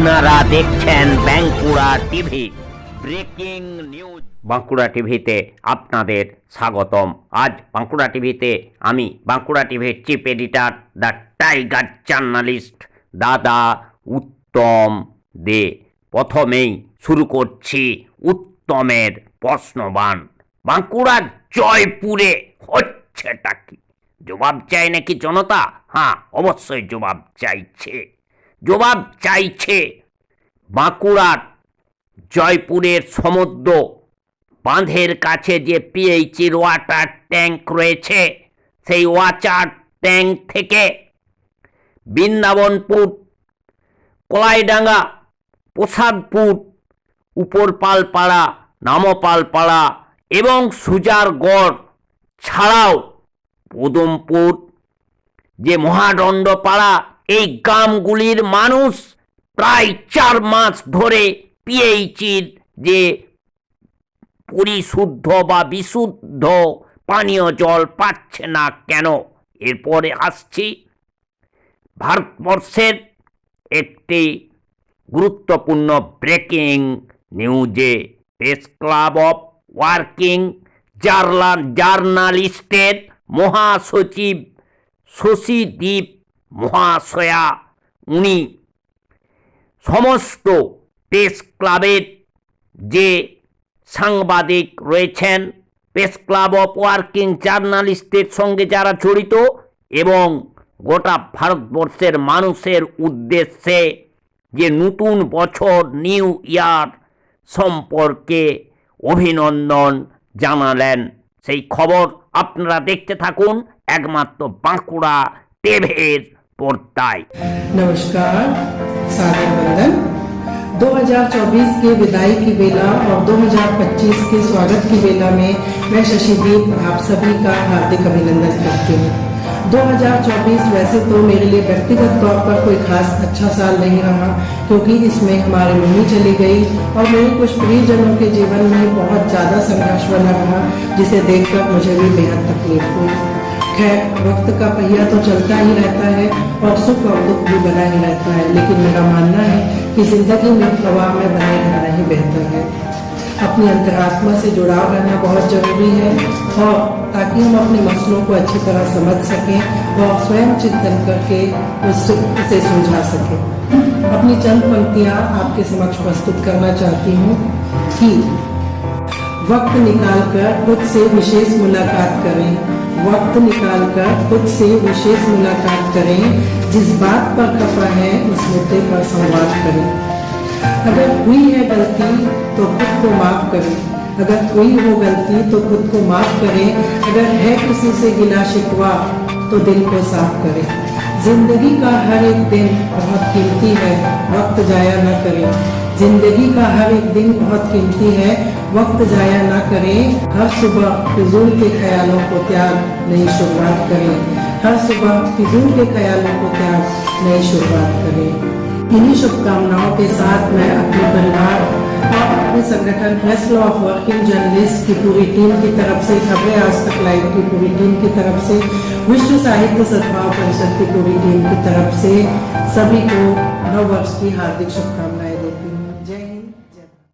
আপনারা দেখছেন Bankura TV breaking news. Bankura টিভিতে আপনাদের স্বাগতম। আজ বাঁকুড়া টিভিতে আমি বাঁকুড়া টিভির chief editor the tiger journalist দাদা উত্তম দে। প্রথমেই শুরু করছি উত্তমের প্রশ্নবাণ। বাঁকুড়ার জয়পুরে হচ্ছেটা কি? জবাব চাই নাকি জনতা? হ্যাঁ, অবশ্যই জবাব চাইছে। বাঁকুড়ার জয়পুরের সমুদ্র বাঁধের কাছে যে পিএইচির ওয়াটার ট্যাঙ্ক রয়েছে, সেই ওয়াটার ট্যাঙ্ক থেকে বৃন্দাবনপুর, কলাইডাঙ্গা, প্রসাদপুর, উপরপালপাড়া, নামপালপাড়া এবং সুজারগড় ছাড়াও পদমপুর, যে মহাদণ্ডপাড়া, এই গ্রামগুলির মানুষ প্রায় 4 মাস ধরে পিএইচির যে পরিশুদ্ধ বা বিশুদ্ধ পানীয় জল পাচ্ছে না কেন। এরপরে আসছি ভারতবর্ষের একটি গুরুত্বপূর্ণ ব্রেকিং নিউজে। প্রেস ক্লাব অফ ওয়ার্কিং জার্নালিস্টের মহাসচিব শশীদীপ মহাশয়া, উনি সমস্ত প্রেস ক্লাবের যে সাংবাদিক রয়েছেন, প্রেস ক্লাব অফ ওয়ার্কিং জার্নালিস্টের সঙ্গে যারা জড়িত এবং গোটা ভারতবর্ষের মানুষের উদ্দেশ্যে যে নতুন বছর নিউ ইয়ার সম্পর্কে অভিনন্দন জানালেন, সেই খবর আপনারা দেখতে থাকুন একমাত্র বাঁকুড়া টিভির पर्दाय। नमस्कार, सादर वंदन। 2024 के विदाई की बेला और 2025 के स्वागत की बेला में मैं शशिदीप आप सभी का हार्दिक अभिनंदन करती हूँ। 2024 वैसे तो मेरे लिए व्यक्तिगत तौर पर कोई खास अच्छा साल नहीं रहा, क्योंकि इसमें हमारी मम्मी चली गई और मेरे कुछ प्रियजनों के जीवन में बहुत ज़्यादा संघर्ष बना रहा, जिसे देखकर मुझे भी बेहद तकलीफ हुई। खैर, वक्त का पहिया तो चलता ही रहता है और सुख और दुख भी बना ही रहता है, लेकिन मेरा मानना है कि जिंदगी में प्रवाह में बने रहना ही बेहतर है। अपनी अंतरात्मा से जुड़ाव रहना बहुत जरूरी है, और ताकि हम अपने मसलों को अच्छी तरह समझ सकें और स्वयं चिंतन करके उसे सुलझा सकें। अपनी चंद पंक्तियाँ आपके समक्ष प्रस्तुत करना चाहती हूँ कि वक्त निकालकर खुद से विशेष मुलाकात करें, वक्त निकालकर खुद से विशेष मुलाकात करें, जिस बात पर खफा है उस मुद्दे पर संवाद करें। अगर हुई है गलती तो खुद को माफ करें, अगर हुई हो गलती तो खुद को माफ करें, अगर है किसी से गिला शिकवा तो दिल को साफ करें। जिंदगी का हर एक दिन बहुत कीमती है, वक्त जाया न करें। जिंदगी का हर एक दिन बहुत कीमती है, वक्त जाया ना करें। हर सुबह फिजूल के ख्यालों को त्याग नई शुरुआत करें, हर सुबह फिजूल के ख्यालों को त्याग नई शुरुआत करें। इन्हीं शुभकामनाओं के साथ मैं अपने परिवार और अपने संगठन press club of working journalist की पूरी टीम की तरफ से, खबरें आज तक लाइव की पूरी टीम की तरफ से, विश्व साहित्य सद्भाव परिषद की पूरी टीम की तरफ से सभी को नव वर्ष की हार्दिक शुभकामनाएं।